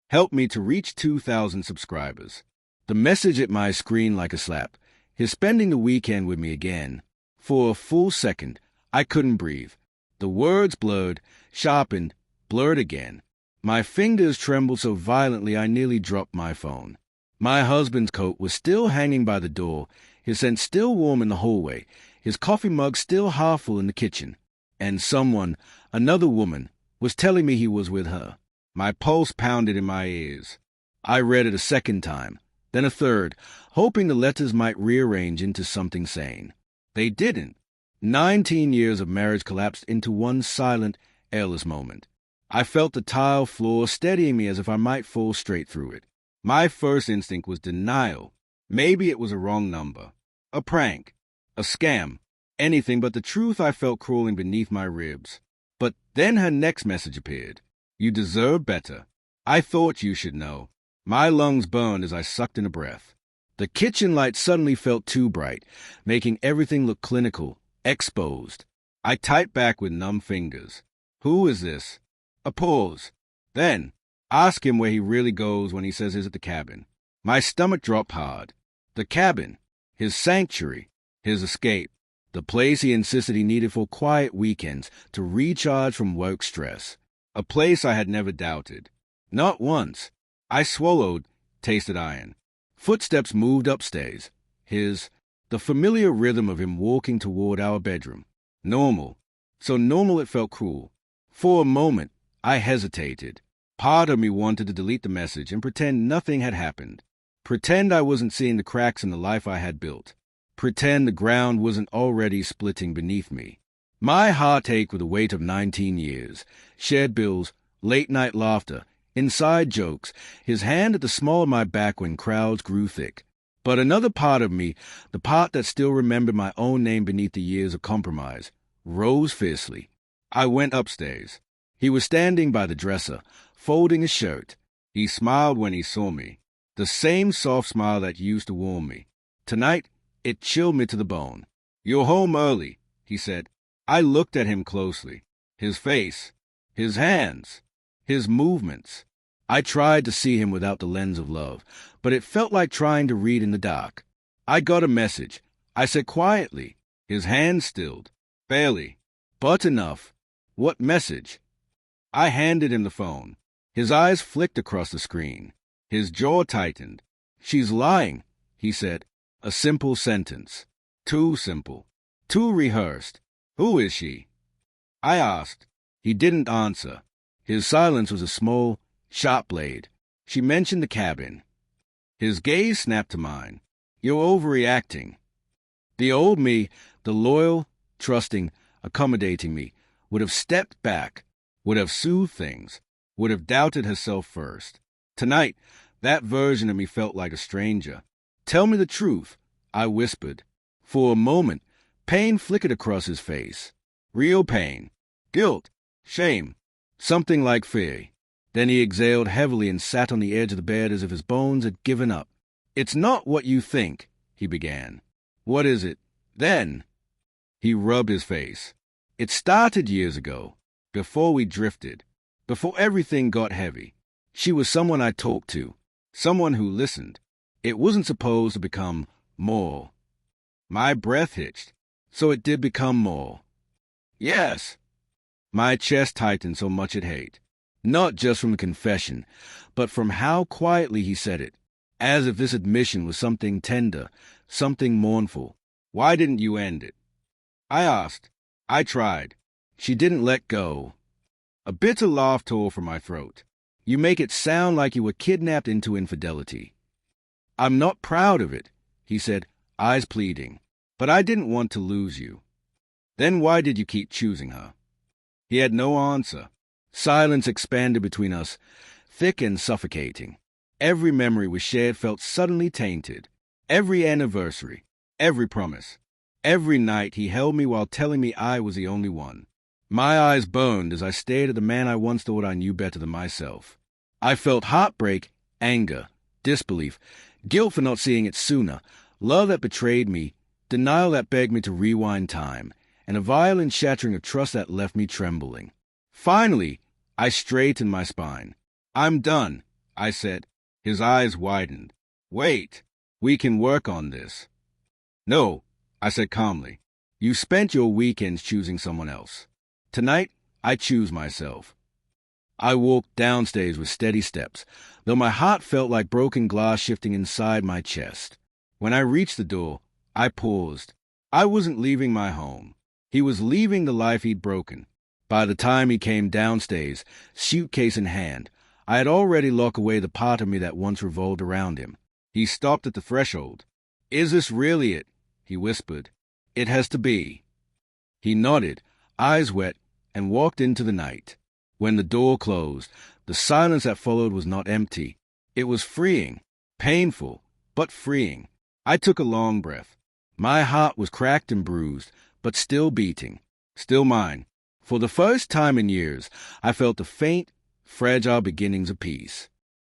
Help me to reach 2,000 subscribers. The message hit my screen like a slap. He's spending the weekend with me again. For a full second, I couldn't breathe. The words blurred, sharpened, blurred again. My fingers trembled so violently I nearly dropped my phone. My husband's coat was still hanging by the door, his scent still warm in the hallway, his coffee mug still half full in the kitchen. And someone, another woman, was telling me he was with her. My pulse pounded in my ears. I read it a second time, then a third, hoping the letters might rearrange into something sane. They didn't. 19 years of marriage collapsed into one silent, airless moment. I felt the tile floor steadying me as if I might fall straight through it. My first instinct was denial. Maybe it was a wrong number, a prank, a scam, anything but the truth I felt crawling beneath my ribs. But then her next message appeared. You deserve better. I thought you should know. My lungs burned as I sucked in a breath. The kitchen light suddenly felt too bright, making everything look clinical, exposed. I typed back with numb fingers. Who is this? A pause. Then, ask him where he really goes when he says he's at the cabin. My stomach dropped hard. The cabin. His sanctuary. His escape. The place he insisted he needed for quiet weekends to recharge from work stress. A place I had never doubted. Not once. I swallowed, tasted iron. Footsteps moved upstairs. The familiar rhythm of him walking toward our bedroom. Normal. So normal it felt cruel. For a moment, I hesitated. Part of me wanted to delete the message and pretend nothing had happened. Pretend I wasn't seeing the cracks in the life I had built. Pretend the ground wasn't already splitting beneath me. My heart ached with the weight of 19 years. Shared bills, late-night laughter, inside jokes, his hand at the small of my back when crowds grew thick. But another part of me, the part that still remembered my own name beneath the years of compromise, rose fiercely. I went upstairs. He was standing by the dresser, folding his shirt. He smiled when he saw me. The same soft smile that used to warm me. Tonight, it chilled me to the bone. You're home early, he said. I looked at him closely. His face, his hands, his movements. I tried to see him without the lens of love, but it felt like trying to read in the dark. I got a message. I said quietly. His hand stilled. Barely. But enough. What message? I handed him the phone. His eyes flicked across the screen. His jaw tightened. She's lying, he said. A simple sentence. Too simple. Too rehearsed. Who is she? I asked. He didn't answer. His silence was a small, sharp blade. She mentioned the cabin. His gaze snapped to mine. You're overreacting. The old me, the loyal, trusting, accommodating me, would have stepped back, would have soothed things, would have doubted herself first. Tonight, that version of me felt like a stranger. Tell me the truth, I whispered. For a moment, pain flickered across his face. Real pain. Guilt. Shame. Something like fear. Then he exhaled heavily and sat on the edge of the bed as if his bones had given up. It's not what you think, he began. What is it, then? He rubbed his face. It started years ago, before we drifted, before everything got heavy. She was someone I talked to, someone who listened. It wasn't supposed to become more. My breath hitched, so it did become more. Yes. My chest tightened so much it hurt. Not just from the confession, but from how quietly he said it, as if this admission was something tender, something mournful. Why didn't you end it? I asked. I tried. She didn't let go. A bitter laugh tore from my throat. You make it sound like you were kidnapped into infidelity. I'm not proud of it, he said, eyes pleading. But I didn't want to lose you. Then why did you keep choosing her? He had no answer. Silence expanded between us, thick and suffocating. Every memory we shared felt suddenly tainted. Every anniversary, every promise. Every night he held me while telling me I was the only one. My eyes burned as I stared at the man I once thought I knew better than myself. I felt heartbreak, anger, disbelief, guilt for not seeing it sooner, love that betrayed me, denial that begged me to rewind time, and a violent shattering of trust that left me trembling. Finally, I straightened my spine. I'm done, I said. His eyes widened. Wait, we can work on this. No, I said calmly. You spent your weekends choosing someone else. Tonight, I choose myself. I walked downstairs with steady steps, though my heart felt like broken glass shifting inside my chest. When I reached the door, I paused. I wasn't leaving my home. He was leaving the life he'd broken. By the time he came downstairs, suitcase in hand, I had already locked away the part of me that once revolved around him. He stopped at the threshold. Is this really it? He whispered. It has to be. He nodded, eyes wet, and walked into the night. When the door closed, the silence that followed was not empty. It was freeing, painful, but freeing. I took a long breath. My heart was cracked and bruised, but still beating, still mine. For the first time in years, I felt the faint, fragile beginnings of peace.